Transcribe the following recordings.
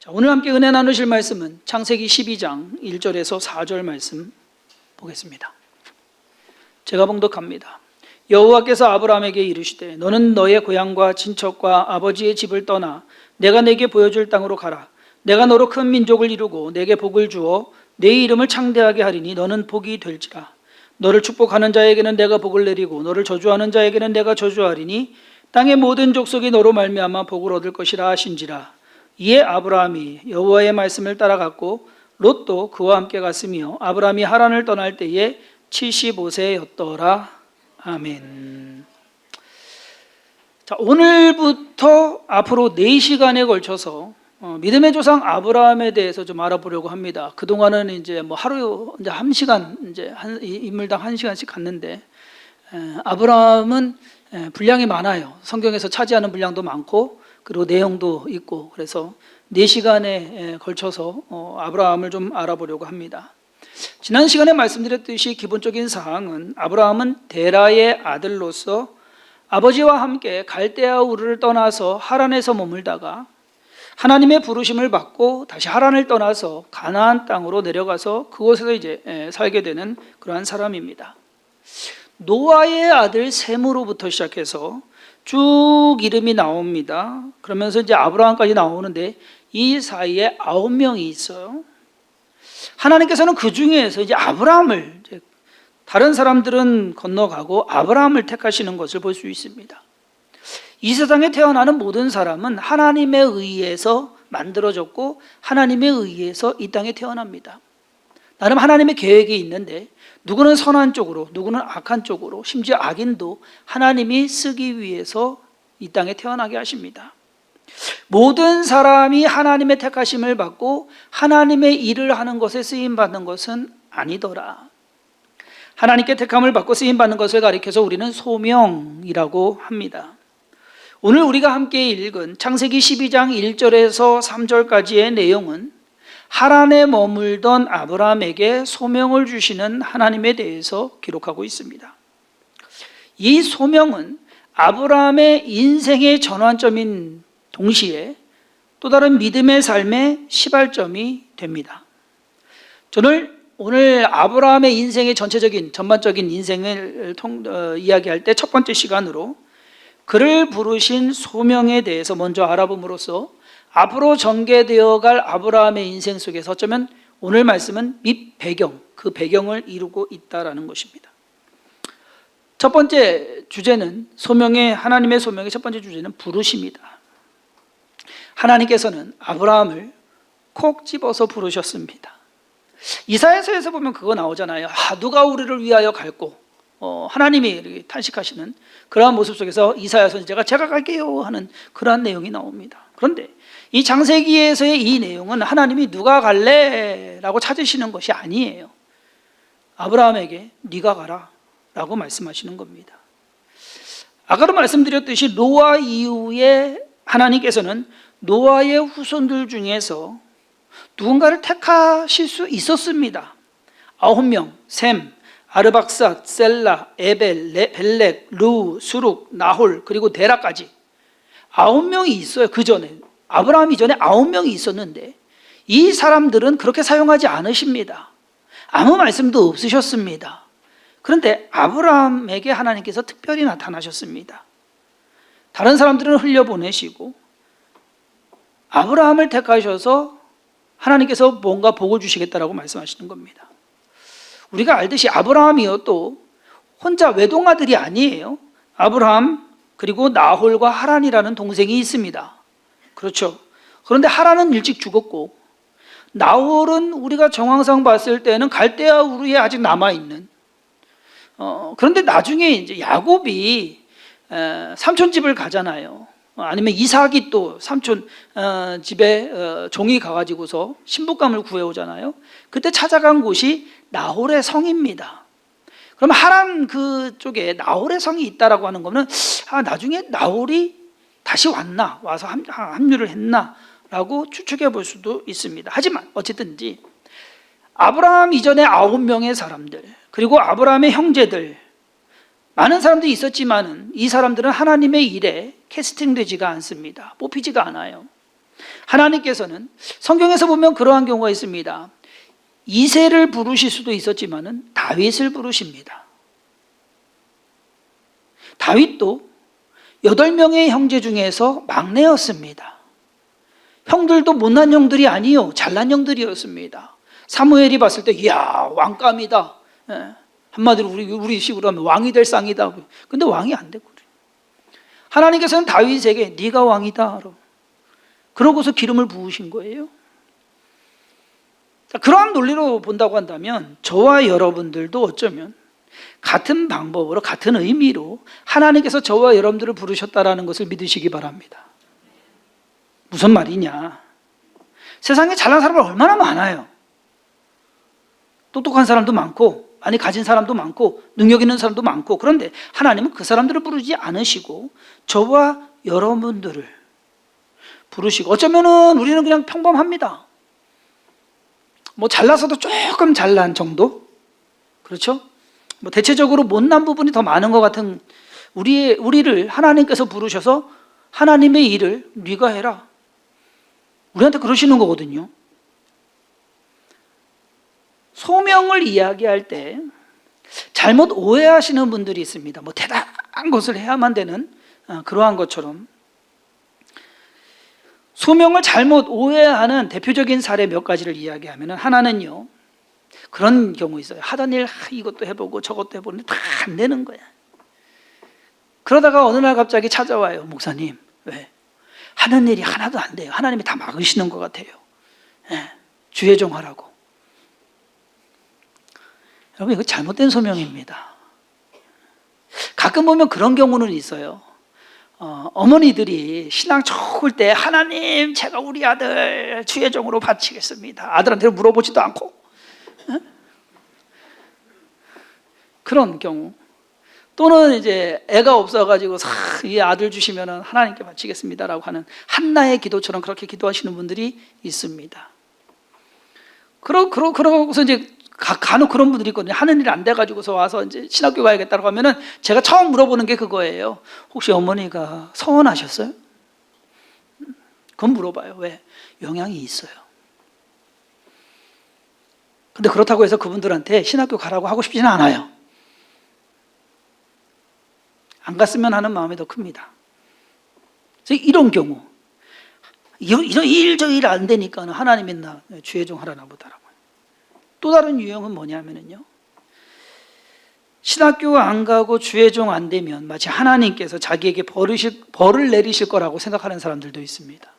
자, 오늘 함께 은혜 나누실 말씀은 창세기 12장 1절에서 4절 말씀 보겠습니다. 제가 봉독합니다. 여호와께서 아브라함에게 이르시되 너는 너의 고향과 친척과 아버지의 집을 떠나 내가 내게 보여줄 땅으로 가라. 내가 너로 큰 민족을 이루고 내게 복을 주어 내 이름을 창대하게 하리니 너는 복이 될지라. 너를 축복하는 자에게는 내가 복을 내리고 너를 저주하는 자에게는 내가 저주하리니 땅의 모든 족속이 너로 말미암아 복을 얻을 것이라 하신지라. 이에 아브라함이 여호와의 말씀을 따라갔고 롯도 그와 함께 갔으며 아브라함이 하란을 떠날 때에 75세였더라. 아멘. 자, 오늘부터 앞으로 4시간에 걸쳐서 믿음의 조상 아브라함에 대해서 좀 알아보려고 합니다. 그동안은 이제 하루 이제 1시간 이제 인물당 1시간씩 갔는데 아브라함은 분량이 많아요. 성경에서 차지하는 분량도 많고 그리고 내용도 있고 그래서 4시간에 걸쳐서 아브라함을 좀 알아보려고 합니다. 지난 시간에 말씀드렸듯이 기본적인 사항은 아브라함은 데라의 아들로서 아버지와 함께 갈대아 우르를 떠나서 하란에서 머물다가 하나님의 부르심을 받고 다시 하란을 떠나서 가나안 땅으로 내려가서 그곳에서 이제 살게 되는 그러한 사람입니다. 노아의 아들 셈으로부터 시작해서 쭉 이름이 나옵니다. 그러면서 이제 아브라함까지 나오는데 이 사이에 9명이 있어요. 하나님께서는 그 중에서 이제 아브라함을 다른 사람들은 건너가고 아브라함을 택하시는 것을 볼 수 있습니다. 이 세상에 태어나는 모든 사람은 하나님에 의해서 만들어졌고 하나님에 의해서 이 땅에 태어납니다. 나름 하나님의 계획이 있는데 누구는 선한 쪽으로 누구는 악한 쪽으로 심지어 악인도 하나님이 쓰기 위해서 이 땅에 태어나게 하십니다. 모든 사람이 하나님의 택하심을 받고 하나님의 일을 하는 것에 쓰임받는 것은 아니더라. 하나님께 택함을 받고 쓰임받는 것을 가리켜서 우리는 소명이라고 합니다. 오늘 우리가 함께 읽은 창세기 12장 1절에서 3절까지의 내용은 하란에 머물던 아브라함에게 소명을 주시는 하나님에 대해서 기록하고 있습니다. 이 소명은 아브라함의 인생의 전환점인 동시에 또 다른 믿음의 삶의 시발점이 됩니다. 저는 오늘 아브라함의 인생의 전반적인 인생을 이야기할 때 첫 번째 시간으로 그를 부르신 소명에 대해서 먼저 알아봄으로써 앞으로 전개되어 갈 아브라함의 인생 속에서 어쩌면 오늘 말씀은 밑 배경, 그 배경을 이루고 있다는 것입니다. 첫 번째 주제는 하나님의 소명의 첫 번째 주제는 부르심이다. 하나님께서는 아브라함을 콕 집어서 부르셨습니다. 이사야서에서 보면 그거 나오잖아요. 누가 우리를 위하여 갈고 하나님이 이렇게 탄식하시는 그러한 모습 속에서 이사야 선지자가 제가 갈게요 하는 그러한 내용이 나옵니다. 그런데 이 창세기에서의 이 내용은 하나님이 누가 갈래? 라고 찾으시는 것이 아니에요. 아브라함에게 네가 가라 라고 말씀하시는 겁니다. 아까도 말씀드렸듯이 노아 이후에 하나님께서는 노아의 후손들 중에서 누군가를 택하실 수 있었습니다. 9명, 셈, 아르박삿, 셀라, 에벨, 벨렉, 루, 수룩, 나홀 그리고 데라까지 9명이 있어요. 그 전에 아브라함 이전에 9명이 있었는데 이 사람들은 그렇게 사용하지 않으십니다. 아무 말씀도 없으셨습니다. 그런데 아브라함에게 하나님께서 특별히 나타나셨습니다. 다른 사람들은 흘려보내시고 아브라함을 택하셔서 하나님께서 뭔가 복을 주시겠다라고 말씀하시는 겁니다. 우리가 알듯이 아브라함이요 또 혼자 외동아들이 아니에요. 아브라함 그리고 나홀과 하란이라는 동생이 있습니다. 그렇죠. 그런데 하란은 일찍 죽었고 나홀은 우리가 정황상 봤을 때는 갈대아 우르에 아직 남아있는 그런데 나중에 이제 야곱이 삼촌 집을 가잖아요. 아니면 이삭이 또 삼촌 집에 종이 가가지고서 신부감을 구해오잖아요. 그때 찾아간 곳이 나홀의 성입니다. 그럼 하란 그쪽에 나홀의 성이 있다라고 하는 거는 나중에 나홀이 다시 왔나 와서 합류를 했나 라고 추측해 볼 수도 있습니다. 하지만 어쨌든지 아브라함 이전에 9명의 사람들 그리고 아브라함의 형제들 많은 사람들이 있었지만 이 사람들은 하나님의 일에 캐스팅되지가 않습니다. 뽑히지가 않아요. 하나님께서는 성경에서 보면 그러한 경우가 있습니다. 이새를 부르실 수도 있었지만은 다윗을 부르십니다. 다윗도 8명의 형제 중에서 막내였습니다. 형들도 못난 형들이 아니요, 잘난 형들이었습니다. 사무엘이 봤을 때 이야, 왕감이다. 한마디로 우리 식으로 하면 왕이 될 쌍이다. 근데 왕이 안 되고, 하나님께서는 다윗에게 네가 왕이다, 그러고서 기름을 부으신 거예요. 그러한 논리로 본다고 한다면 저와 여러분들도 어쩌면 같은 방법으로, 같은 의미로 하나님께서 저와 여러분들을 부르셨다라는 것을 믿으시기 바랍니다. 무슨 말이냐? 세상에 잘난 사람은 얼마나 많아요. 똑똑한 사람도 많고, 많이 가진 사람도 많고, 능력 있는 사람도 많고. 그런데 하나님은 그 사람들을 부르지 않으시고 저와 여러분들을 부르시고, 어쩌면은 우리는 그냥 평범합니다. 뭐 잘나서도 조금 잘난 정도? 그렇죠? 뭐 대체적으로 못난 부분이 더 많은 것 같은 우리를 하나님께서 부르셔서 하나님의 일을 네가 해라, 우리한테 그러시는 거거든요. 소명을 이야기할 때 잘못 오해하시는 분들이 있습니다. 뭐 대단한 것을 해야만 되는 그러한 것처럼. 소명을 잘못 오해하는 대표적인 사례 몇 가지를 이야기하면, 하나는요, 그런 경우 있어요. 하던 일 이것도 해보고 저것도 해보는데 다 안 되는 거야. 그러다가 어느 날 갑자기 찾아와요. 목사님, 왜? 하는 일이 하나도 안 돼요. 하나님이 다 막으시는 것 같아요. 주의종 하라고. 여러분, 이거 잘못된 소명입니다. 가끔 보면 그런 경우는 있어요. 어머니들이 신랑 좋을 때 하나님, 제가 우리 아들 주의종으로 바치겠습니다. 아들한테 물어보지도 않고. 그런 경우. 또는 이제 애가 없어가지고 이 아들 주시면 하나님께 바치겠습니다라고 하는 한나의 기도처럼 그렇게 기도하시는 분들이 있습니다. 그러고서 이제 간혹 그런 분들이 있거든요. 하는 일 안 돼가지고서 와서 이제 신학교 가야겠다고 하면은 제가 처음 물어보는 게 그거예요. 혹시 어머니가 서원하셨어요? 그건 물어봐요. 왜? 영향이 있어요. 근데 그렇다고 해서 그분들한테 신학교 가라고 하고 싶지는 않아요. 안 갔으면 하는 마음이 더 큽니다. 이런 경우, 이런 일 저 일 안 되니까 하나님이 나 주의종 하라나 보다라고. 또 다른 유형은 뭐냐면요, 신학교 안 가고 주의종 안 되면 마치 하나님께서 자기에게 벌을 내리실 거라고 생각하는 사람들도 있습니다.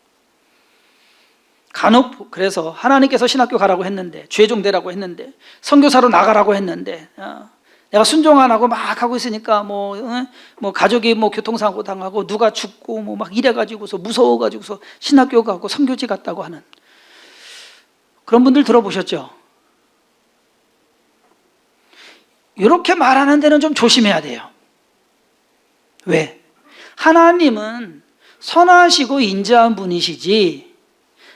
간혹 그래서 하나님께서 신학교 가라고 했는데, 주의종 되라고 했는데, 선교사로 나가라고 했는데, 내가 순종 안 하고 막 하고 있으니까 뭐 가족이 뭐 교통사고 당하고 누가 죽고 뭐 막 이래가지고서 무서워가지고서 신학교 가고 선교지 갔다고 하는 그런 분들 들어보셨죠? 이렇게 말하는 데는 좀 조심해야 돼요. 왜? 하나님은 선하시고 인자한 분이시지,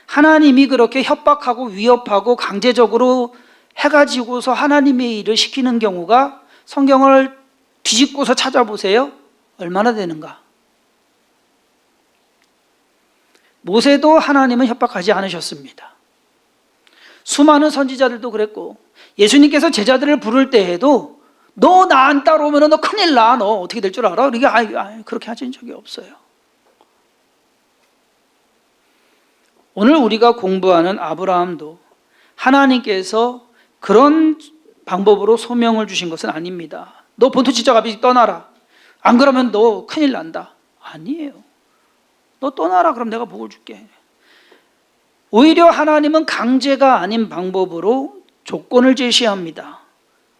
하나님이 그렇게 협박하고 위협하고 강제적으로 해가지고서 하나님의 일을 시키는 경우가 성경을 뒤집고서 찾아보세요. 얼마나 되는가? 모세도 하나님은 협박하지 않으셨습니다. 수많은 선지자들도 그랬고, 예수님께서 제자들을 부를 때에도 너 나 안 따라오면 너 큰일 나, 너 어떻게 될 줄 알아? 그렇게 하신 적이 없어요. 오늘 우리가 공부하는 아브라함도 하나님께서 그런 방법으로 소명을 주신 것은 아닙니다. 너 본토 지적 아비집 떠나라, 안 그러면 너 큰일 난다. 아니에요. 너 떠나라, 그럼 내가 복을 줄게. 오히려 하나님은 강제가 아닌 방법으로 조건을 제시합니다.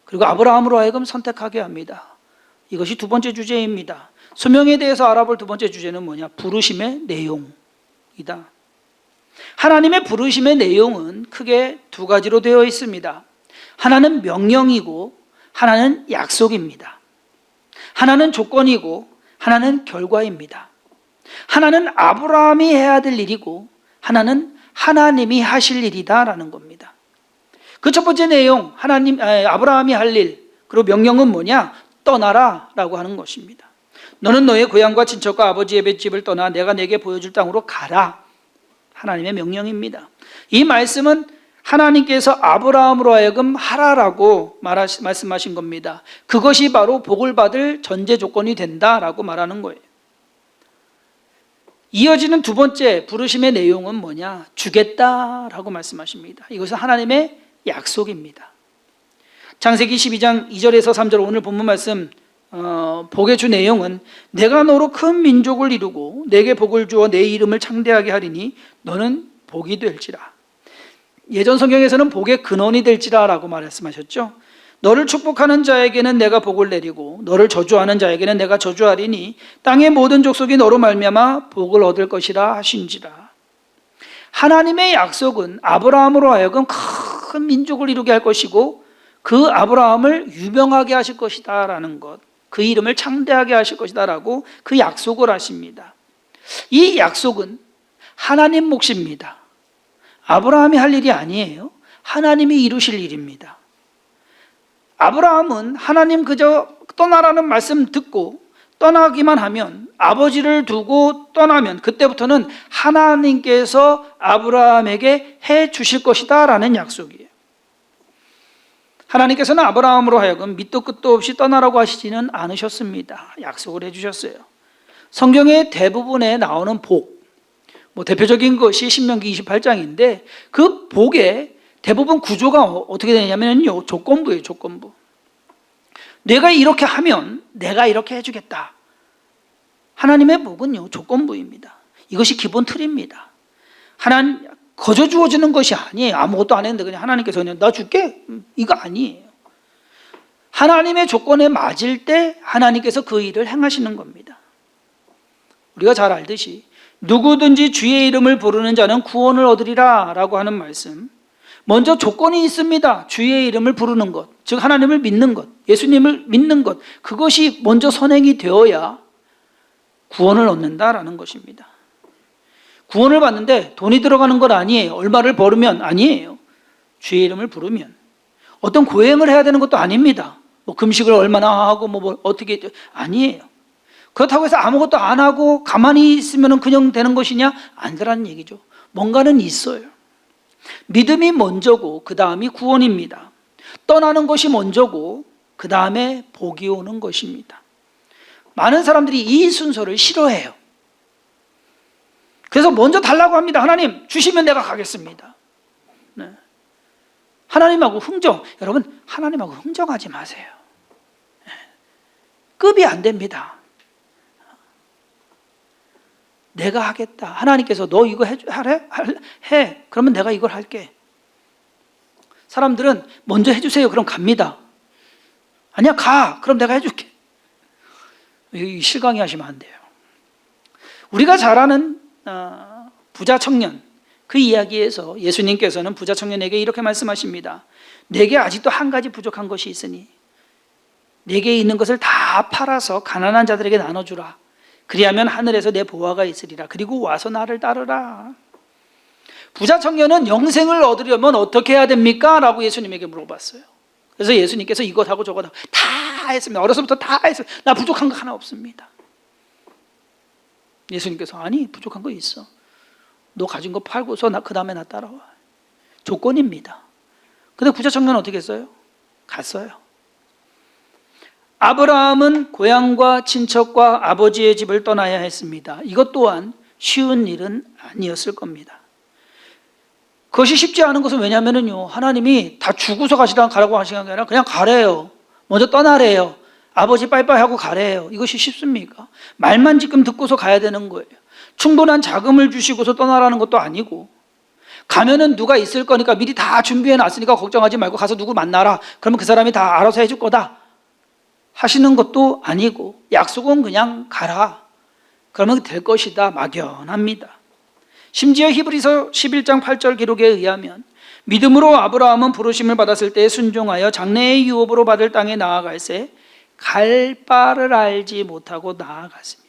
그리고 아브라함으로 하여금 선택하게 합니다. 이것이 두 번째 주제입니다. 소명에 대해서 알아볼 두 번째 주제는 뭐냐? 부르심의 내용이다. 하나님의 부르심의 내용은 크게 두 가지로 되어 있습니다. 하나는 명령이고 하나는 약속입니다. 하나는 조건이고 하나는 결과입니다. 하나는 아브라함이 해야 될 일이고 하나는 하나님이 하실 일이다라는 겁니다. 그 첫 번째 내용, 아브라함이 할 일, 그리고 명령은 뭐냐? 떠나라라고 하는 것입니다. 너는 너의 고향과 친척과 아버지의 뱃집을 떠나 내가 내게 보여줄 땅으로 가라. 하나님의 명령입니다. 이 말씀은 하나님께서 아브라함으로 하여금 하라라고 말씀하신 겁니다. 그것이 바로 복을 받을 전제 조건이 된다라고 말하는 거예요. 이어지는 두 번째 부르심의 내용은 뭐냐? 주겠다라고 말씀하십니다. 이것은 하나님의 약속입니다. 창세기 12장 2절에서 3절 오늘 본문 말씀 복의 주 내용은 내가 너로 큰 민족을 이루고 내게 복을 주어 내 이름을 창대하게 하리니 너는 복이 될지라. 예전 성경에서는 복의 근원이 될지라 라고 말씀하셨죠. 너를 축복하는 자에게는 내가 복을 내리고 너를 저주하는 자에게는 내가 저주하리니 땅의 모든 족속이 너로 말미암아 복을 얻을 것이라 하신지라. 하나님의 약속은 아브라함으로 하여금 큰 민족을 이루게 할 것이고 그 아브라함을 유명하게 하실 것이다 라는 것, 그 이름을 창대하게 하실 것이다 라고 그 약속을 하십니다. 이 약속은 하나님 몫입니다. 아브라함이 할 일이 아니에요. 하나님이 이루실 일입니다. 아브라함은 하나님 그저 떠나라는 말씀 듣고 떠나기만 하면, 아버지를 두고 떠나면 그때부터는 하나님께서 아브라함에게 해 주실 것이다 라는 약속이에요. 하나님께서는 아브라함으로 하여금 밑도 끝도 없이 떠나라고 하시지는 않으셨습니다. 약속을 해 주셨어요. 성경의 대부분에 나오는 복, 대표적인 것이 신명기 28장인데 그 복의 대부분 구조가 어떻게 되냐면요, 조건부예요. 조건부. 내가 이렇게 하면 내가 이렇게 해주겠다. 하나님의 복은요, 조건부입니다. 이것이 기본 틀입니다. 하나님 거저 주어지는 것이 아니에요. 아무것도 안 했는데 그냥 하나님께서 그냥 나 줄게, 이거 아니에요. 하나님의 조건에 맞을 때 하나님께서 그 일을 행하시는 겁니다. 우리가 잘 알듯이 누구든지 주의 이름을 부르는 자는 구원을 얻으리라 라고 하는 말씀, 먼저 조건이 있습니다. 주의 이름을 부르는 것, 즉 하나님을 믿는 것, 예수님을 믿는 것, 그것이 먼저 선행이 되어야 구원을 얻는다라는 것입니다. 구원을 받는데 돈이 들어가는 건 아니에요. 얼마를 벌으면 아니에요. 주의 이름을 부르면. 어떤 고행을 해야 되는 것도 아닙니다. 금식을 얼마나 하고 어떻게 아니에요. 그렇다고 해서 아무것도 안 하고 가만히 있으면 그냥 되는 것이냐? 아니라는 얘기죠. 뭔가는 있어요. 믿음이 먼저고 그 다음이 구원입니다. 떠나는 것이 먼저고 그 다음에 복이 오는 것입니다. 많은 사람들이 이 순서를 싫어해요. 그래서 먼저 달라고 합니다. 하나님 주시면 내가 가겠습니다. 네. 하나님하고 흥정, 여러분 하나님하고 흥정하지 마세요. 네. 급이 안 됩니다. 내가 하겠다. 하나님께서 너 이거 하래? 해. 그러면 내가 이걸 할게. 사람들은 먼저 해주세요. 그럼 갑니다. 아니야, 가. 그럼 내가 해줄게. 실강이 하시면 안 돼요. 우리가 잘 아는 부자 청년, 그 이야기에서 예수님께서는 부자 청년에게 이렇게 말씀하십니다. 내게 아직도 한 가지 부족한 것이 있으니 내게 있는 것을 다 팔아서 가난한 자들에게 나눠주라. 그리하면 하늘에서 내 보화가 있으리라. 그리고 와서 나를 따르라. 부자 청년은 영생을 얻으려면 어떻게 해야 됩니까? 라고 예수님에게 물어봤어요. 그래서 예수님께서 이것하고 저것하고 다 했습니다. 어려서부터 다 했어요. 나 부족한 거 하나 없습니다. 예수님께서 아니, 부족한 거 있어. 너 가진 거 팔고서 그 다음에 나 따라와. 조건입니다. 근데 부자 청년은 어떻게 했어요? 갔어요. 아브라함은 고향과 친척과 아버지의 집을 떠나야 했습니다. 이것 또한 쉬운 일은 아니었을 겁니다. 그것이 쉽지 않은 것은 왜냐하면요, 하나님이 다 주고서 가라고 하시는 게 아니라 그냥 가래요. 먼저 떠나래요. 아버지 빠이빠이 하고 가래요. 이것이 쉽습니까? 말만 지금 듣고서 가야 되는 거예요. 충분한 자금을 주시고서 떠나라는 것도 아니고, 가면은 누가 있을 거니까 미리 다 준비해 놨으니까 걱정하지 말고 가서 누구 만나라. 그러면 그 사람이 다 알아서 해줄 거다 하시는 것도 아니고, 약속은 그냥 가라. 그러면 될 것이다. 막연합니다. 심지어 히브리서 11장 8절 기록에 의하면 믿음으로 아브라함은 부르심을 받았을 때 순종하여 장래의 유업으로 받을 땅에 나아갈새 갈 바를 알지 못하고 나아갔으며.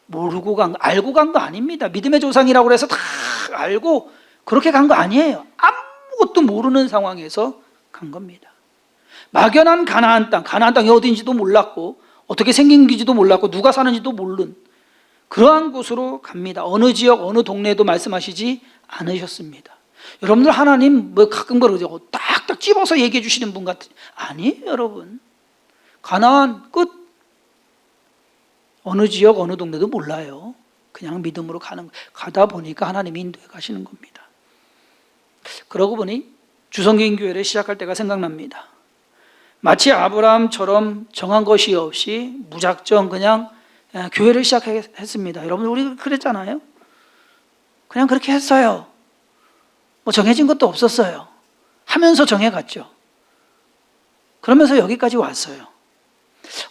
모르고 간 거, 알고 간 거 아닙니다. 믿음의 조상이라고 해서 다 알고 그렇게 간 거 아니에요. 아무것도 모르는 상황에서 간 겁니다. 막연한 가나안 땅이 어딘지도 몰랐고 어떻게 생긴지도 몰랐고 누가 사는지도 모르는 그러한 곳으로 갑니다. 어느 지역 어느 동네도 말씀하시지 않으셨습니다. 여러분들 하나님 뭐 가끔 그러죠. 딱딱 집어서 얘기해 주시는 분 같은, 아니에요 여러분. 가나안 끝, 어느 지역 어느 동네도 몰라요. 그냥 믿음으로 가는, 가다 보니까 하나님이 인도해 가시는 겁니다. 그러고 보니 주성긴 교회를 시작할 때가 생각납니다. 마치 아브라함처럼 정한 것이 없이 무작정 그냥 교회를 시작했습니다. 여러분 우리 그랬잖아요. 그냥 그렇게 했어요. 뭐 정해진 것도 없었어요. 하면서 정해갔죠. 그러면서 여기까지 왔어요.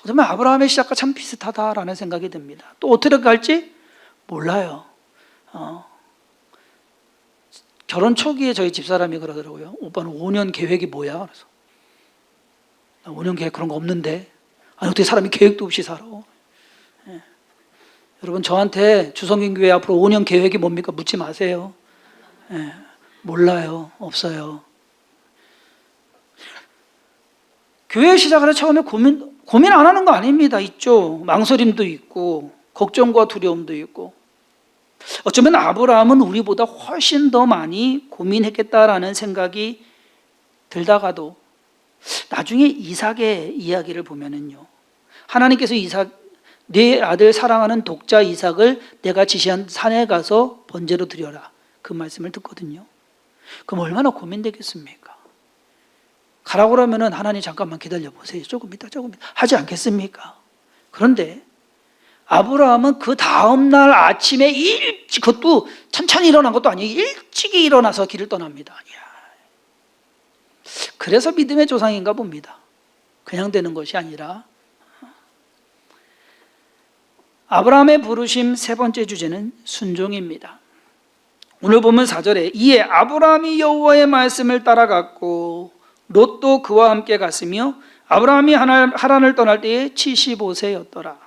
어쩌면 아브라함의 시작과 참 비슷하다라는 생각이 듭니다. 또 어떻게 갈지 몰라요. 결혼 초기에 저희 집사람이 그러더라고요. 오빠는 5년 계획이 뭐야? 그래서 나 5년 계획 그런 거 없는데. 아니 어떻게 사람이 계획도 없이 살아? 예. 여러분 저한테 주성긴 교회 앞으로 5년 계획이 뭡니까? 묻지 마세요. 예. 몰라요. 없어요. 교회 시작을 처음에 고민 안 하는 거 아닙니다. 있죠. 망설임도 있고 걱정과 두려움도 있고. 어쩌면 아브라함은 우리보다 훨씬 더 많이 고민했겠다라는 생각이 들다가도 나중에 이삭의 이야기를 보면은요, 하나님께서 네 아들 사랑하는 독자 이삭을 내가 지시한 산에 가서 번제로 드려라, 그 말씀을 듣거든요. 그럼 얼마나 고민되겠습니까? 가라고 그러면은 하나님 잠깐만 기다려 보세요, 조금 있다 하지 않겠습니까? 그런데 아브라함은 그 다음날 아침에 일찍, 그것도 천천히 일어난 것도 아니에요. 일찍이 일어나서 길을 떠납니다. 그래서 믿음의 조상인가 봅니다. 그냥 되는 것이 아니라. 아브라함의 부르심 세 번째 주제는 순종입니다. 오늘 보면 4절에 이에 아브라함이 여호와의 말씀을 따라갔고 롯도 그와 함께 갔으며 아브라함이 하란을 떠날 때에 75세였더라.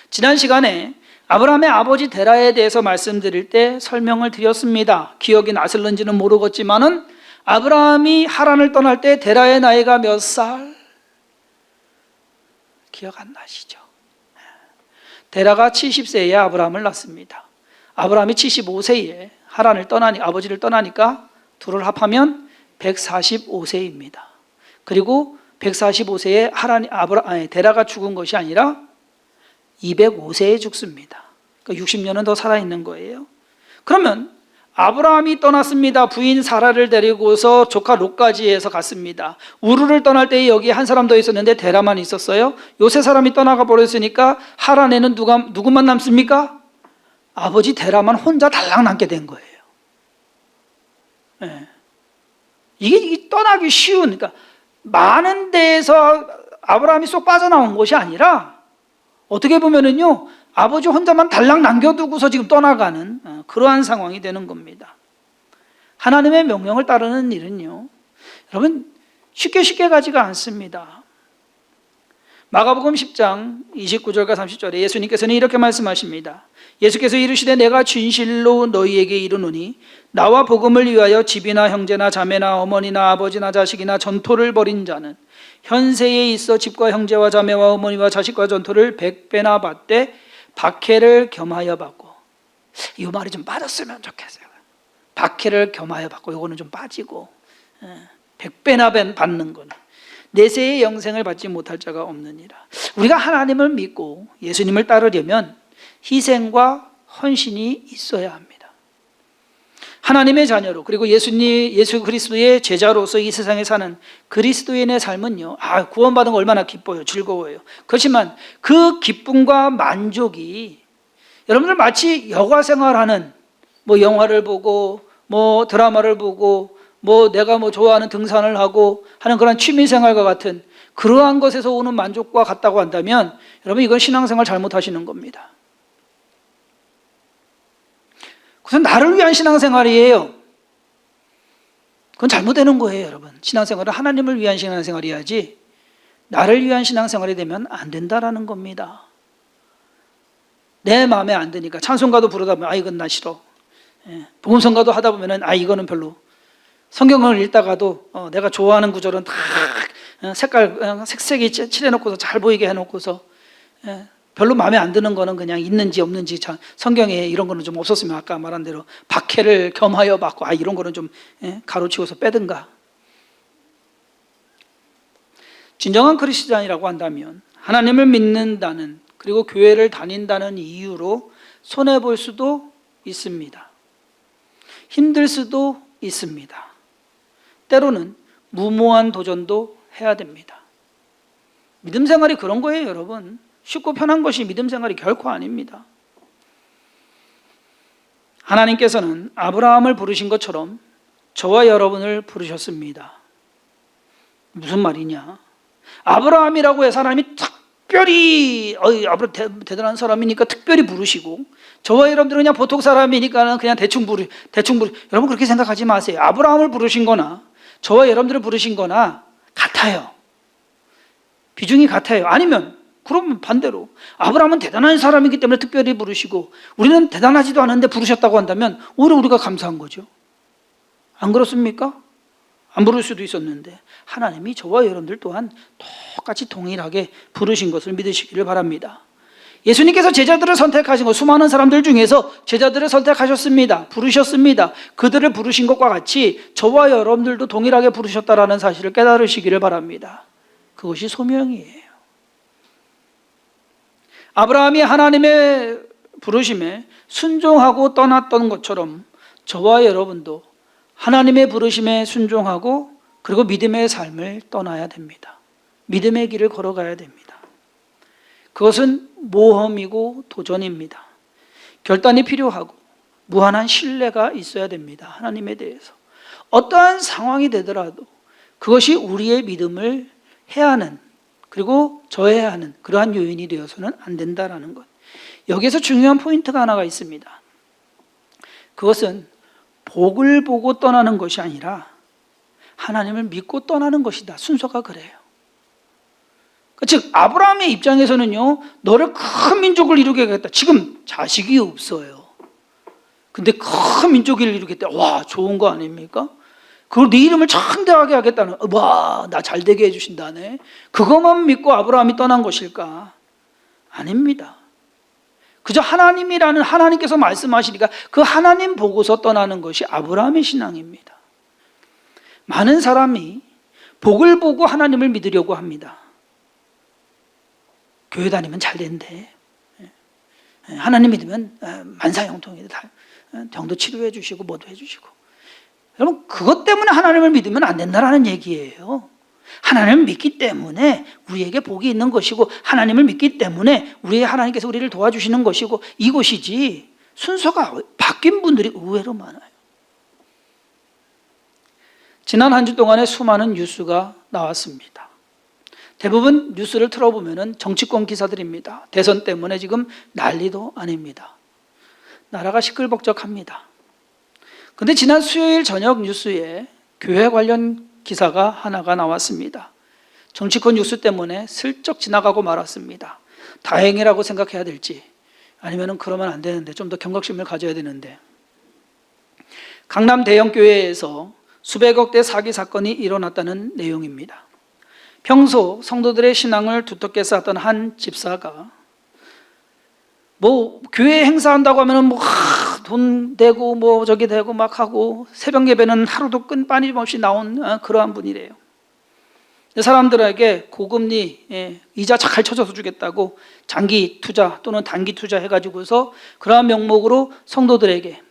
지난 시간에 아브라함의 아버지 데라에 대해서 말씀드릴 때 설명을 드렸습니다. 기억이 나슬는지는 모르겠지만은 아브라함이 하란을 떠날 때 데라의 나이가 몇 살? 기억 안 나시죠? 데라가 70세에 아브라함을 낳습니다. 아브라함이 75세에 하란을 아버지를 떠나니까 둘을 합하면 145세입니다. 그리고 145세에 데라가 죽은 것이 아니라 205세에 죽습니다. 그러니까 60년은 더 살아있는 거예요. 그러면 아브라함이 떠났습니다. 부인 사라를 데리고서 조카 롯까지 해서 갔습니다. 우르를 떠날 때 여기 한 사람 더 있었는데 데라만 있었어요. 요 세 사람이 떠나가 버렸으니까 하란에는 누구만 남습니까? 아버지 데라만 혼자 달랑 남게 된 거예요. 네. 이게 떠나기 쉬운, 그러니까 많은 데에서 아브라함이 쏙 빠져나온 것이 아니라 어떻게 보면은요, 아버지 혼자만 달랑 남겨두고서 지금 떠나가는 그러한 상황이 되는 겁니다. 하나님의 명령을 따르는 일은요, 여러분 쉽게 가지가 않습니다. 마가복음 10장 29절과 30절에 예수님께서는 이렇게 말씀하십니다. 예수께서 이르시되 내가 진실로 너희에게 이르노니 나와 복음을 위하여 집이나 형제나 자매나 어머니나 아버지나 자식이나 전토를 벌인 자는 현세에 있어 집과 형제와 자매와 어머니와 자식과 전토를 100배나 받되 박해를 겸하여 받고, 이 말이 좀 빠졌으면 좋겠어요. 박해를 겸하여 받고, 이거는 좀 빠지고 100배나 받는 거는 내세의 영생을 받지 못할 자가 없느니라. 우리가 하나님을 믿고 예수님을 따르려면 희생과 헌신이 있어야 합니다. 하나님의 자녀로, 그리고 예수 그리스도의 제자로서 이 세상에 사는 그리스도인의 삶은요, 구원받은 거 얼마나 기뻐요, 즐거워요. 그렇지만 그 기쁨과 만족이 여러분들 마치 여가 생활하는, 뭐 영화를 보고 뭐 드라마를 보고 뭐 내가 뭐 좋아하는 등산을 하고 하는 그런 취미 생활과 같은 그러한 것에서 오는 만족과 같다고 한다면 여러분 이건 신앙생활 잘못하시는 겁니다. 그건 나를 위한 신앙생활이에요. 그건 잘못되는 거예요, 여러분. 신앙생활은 하나님을 위한 신앙생활이야지 나를 위한 신앙생활이 되면 안 된다라는 겁니다. 내 마음에 안 드니까 찬송가도 부르다 보면 이건 나 싫어. 복음성가도 하다 보면은 이거는 별로. 성경을 읽다가도 내가 좋아하는 구절은 다 색색이 칠해놓고서 잘 보이게 해놓고서 별로 마음에 안 드는 거는 그냥 있는지 없는지, 성경에 이런 거는 좀 없었으면 아까 말한 대로 박해를 겸하여 받고 이런 거는 좀 가로치고서 빼든가. 진정한 크리스찬이라고 한다면 하나님을 믿는다는, 그리고 교회를 다닌다는 이유로 손해볼 수도 있습니다. 힘들 수도 있습니다. 때로는 무모한 도전도 해야 됩니다. 믿음 생활이 그런 거예요, 여러분. 쉽고 편한 것이 믿음 생활이 결코 아닙니다. 하나님께서는 아브라함을 부르신 것처럼 저와 여러분을 부르셨습니다. 무슨 말이냐? 아브라함이라고 해서 하나님이 특별히 아브라함 대단한 사람이니까 특별히 부르시고, 저와 여러분들은 그냥 보통 사람이니까 그냥 대충 부르. 여러분 그렇게 생각하지 마세요. 아브라함을 부르신 거나 저와 여러분들을 부르신 거나 같아요. 비중이 같아요. 아니면 그러면 반대로 아브라함은 대단한 사람이기 때문에 특별히 부르시고 우리는 대단하지도 않은데 부르셨다고 한다면 오히려 우리가 감사한 거죠. 안 그렇습니까? 안 부를 수도 있었는데 하나님이 저와 여러분들 또한 똑같이 동일하게 부르신 것을 믿으시기를 바랍니다. 예수님께서 제자들을 선택하신 것, 수많은 사람들 중에서 제자들을 선택하셨습니다. 부르셨습니다. 그들을 부르신 것과 같이 저와 여러분들도 동일하게 부르셨다라는 사실을 깨달으시기를 바랍니다. 그것이 소명이에요. 아브라함이 하나님의 부르심에 순종하고 떠났던 것처럼 저와 여러분도 하나님의 부르심에 순종하고 그리고 믿음의 삶을 떠나야 됩니다. 믿음의 길을 걸어가야 됩니다. 그것은 모험이고 도전입니다. 결단이 필요하고 무한한 신뢰가 있어야 됩니다. 하나님에 대해서. 어떠한 상황이 되더라도 그것이 우리의 믿음을 해하는, 그리고 저해하는 그러한 요인이 되어서는 안 된다라는 것. 여기에서 중요한 포인트가 하나가 있습니다. 그것은 복을 보고 떠나는 것이 아니라 하나님을 믿고 떠나는 것이다. 순서가 그래요. 즉 아브라함의 입장에서는요, 너를 큰 민족을 이루게 하겠다. 지금 자식이 없어요. 근데 큰 민족을 이루겠다. 와, 좋은 거 아닙니까? 그리고 네 이름을 창대하게 하겠다는, 와, 나 잘 되게 해주신다네. 그것만 믿고 아브라함이 떠난 것일까? 아닙니다. 그저 하나님이라는, 하나님께서 말씀하시니까 그 하나님 보고서 떠나는 것이 아브라함의 신앙입니다. 많은 사람이 복을 보고 하나님을 믿으려고 합니다. 교회 다니면 잘 된대. 하나님 믿으면 만사형통이다. 병도 치료해 주시고 뭐도 해 주시고. 여러분 그것 때문에 하나님을 믿으면 안 된다라는 얘기예요. 하나님을 믿기 때문에 우리에게 복이 있는 것이고, 하나님을 믿기 때문에 하나님께서 우리를 도와주시는 것이고, 이것이지 순서가 바뀐 분들이 의외로 많아요. 지난 한 주 동안에 수많은 뉴스가 나왔습니다. 대부분 뉴스를 틀어보면 정치권 기사들입니다. 대선 때문에 지금 난리도 아닙니다. 나라가 시끌벅적합니다. 그런데 지난 수요일 저녁 뉴스에 교회 관련 기사가 하나가 나왔습니다. 정치권 뉴스 때문에 슬쩍 지나가고 말았습니다. 다행이라고 생각해야 될지 아니면 그러면 안 되는데 좀 더 경각심을 가져야 되는데, 강남 대형교회에서 수백억대 사기 사건이 일어났다는 내용입니다. 평소 성도들의 신앙을 두텁게 쌓았던 한 집사가 교회 행사한다고 하면은 돈 대고 저기 대고 막 하고, 새벽 예배는 하루도 끊임없이 나온 그러한 분이래요. 사람들에게 고금리 이자 잘 쳐줘서 주겠다고 장기 투자 또는 단기 투자 해가지고서 그러한 명목으로 성도들에게,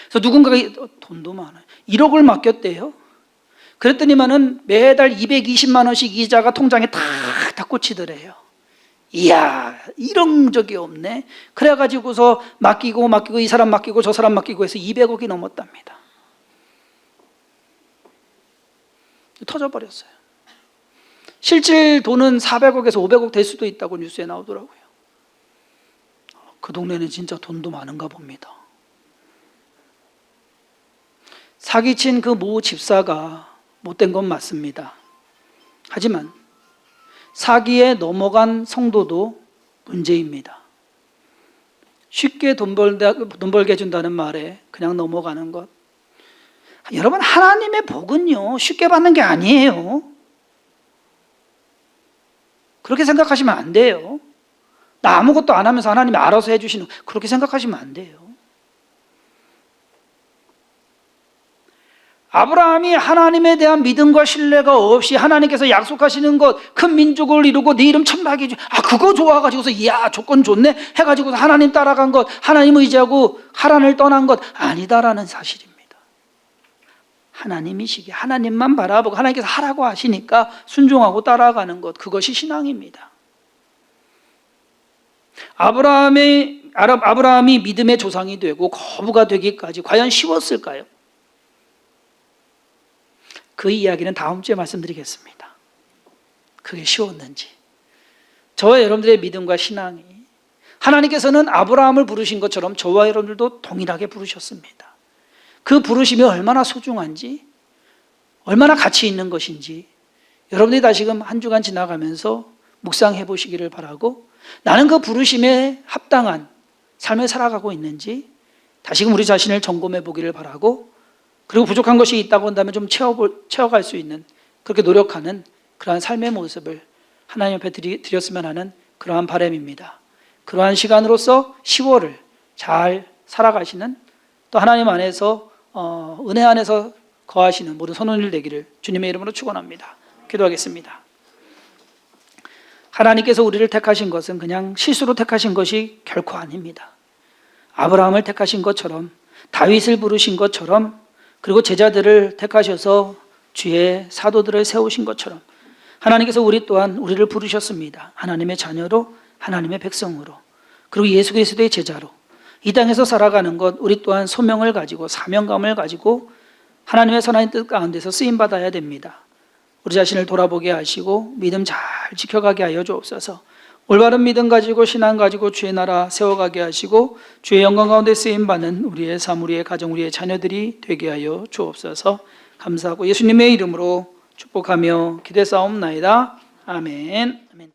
그래서 누군가가 돈도 많아요. 1억을 맡겼대요. 그랬더니만은 매달 220만 원씩 이자가 통장에 다 꽂히더래요. 이야, 이런 적이 없네. 그래가지고서 맡기고 이 사람 맡기고 저 사람 맡기고 해서 200억이 넘었답니다. 터져버렸어요. 실질 돈은 400억에서 500억 될 수도 있다고 뉴스에 나오더라고요. 그 동네는 진짜 돈도 많은가 봅니다. 사기친 그 모 집사가 못된 건 맞습니다. 하지만 사기에 넘어간 성도도 문제입니다. 쉽게 돈 벌게 해준다는 말에 그냥 넘어가는 것. 여러분, 하나님의 복은요 쉽게 받는 게 아니에요. 그렇게 생각하시면 안 돼요. 나 아무것도 안 하면서 하나님이 알아서 해주시는, 그렇게 생각하시면 안 돼요. 아브라함이 하나님에 대한 믿음과 신뢰가 없이 하나님께서 약속하시는 것, 큰 민족을 이루고 네 이름 천하게 해주, 그거 좋아가지고서 이야 조건 좋네 해가지고 하나님 따라간 것, 하나님 의지하고 하란을 떠난 것 아니다라는 사실입니다. 하나님이시기에 하나님만 바라보고 하나님께서 하라고 하시니까 순종하고 따라가는 것, 그것이 신앙입니다. 아브라함이 믿음의 조상이 되고 거부가 되기까지 과연 쉬웠을까요? 그 이야기는 다음 주에 말씀드리겠습니다. 그게 쉬웠는지. 저와 여러분들의 믿음과 신앙이 하나님께서는 아브라함을 부르신 것처럼 저와 여러분들도 동일하게 부르셨습니다. 그 부르심이 얼마나 소중한지, 얼마나 가치 있는 것인지 여러분들이 다시금 한 주간 지나가면서 묵상해 보시기를 바라고, 나는 그 부르심에 합당한 삶을 살아가고 있는지 다시금 우리 자신을 점검해 보기를 바라고, 그리고 부족한 것이 있다고 한다면 좀 채워갈 수 있는, 그렇게 노력하는 그러한 삶의 모습을 하나님 앞에 드렸으면 하는 그러한 바람입니다. 그러한 시간으로서 10월을 잘 살아가시는, 또 하나님 안에서 은혜 안에서 거하시는 모든 선원들 되기를 주님의 이름으로 축원합니다. 기도하겠습니다. 하나님께서 우리를 택하신 것은 그냥 실수로 택하신 것이 결코 아닙니다. 아브라함을 택하신 것처럼, 다윗을 부르신 것처럼, 그리고 제자들을 택하셔서 주의 사도들을 세우신 것처럼 하나님께서 우리 또한 우리를 부르셨습니다. 하나님의 자녀로, 하나님의 백성으로, 그리고 예수 그리스도의 제자로 이 땅에서 살아가는 것, 우리 또한 소명을 가지고 사명감을 가지고 하나님의 선한 뜻 가운데서 쓰임받아야 됩니다. 우리 자신을 돌아보게 하시고 믿음 잘 지켜가게 하여 주옵소서. 올바른 믿음 가지고 신앙 가지고 주의 나라 세워가게 하시고 주의 영광 가운데 쓰임받는 우리의 삶, 우리의 가정, 우리의 자녀들이 되게 하여 주옵소서. 감사하고 예수님의 이름으로 축복하며 기도사옵나이다. 아멘.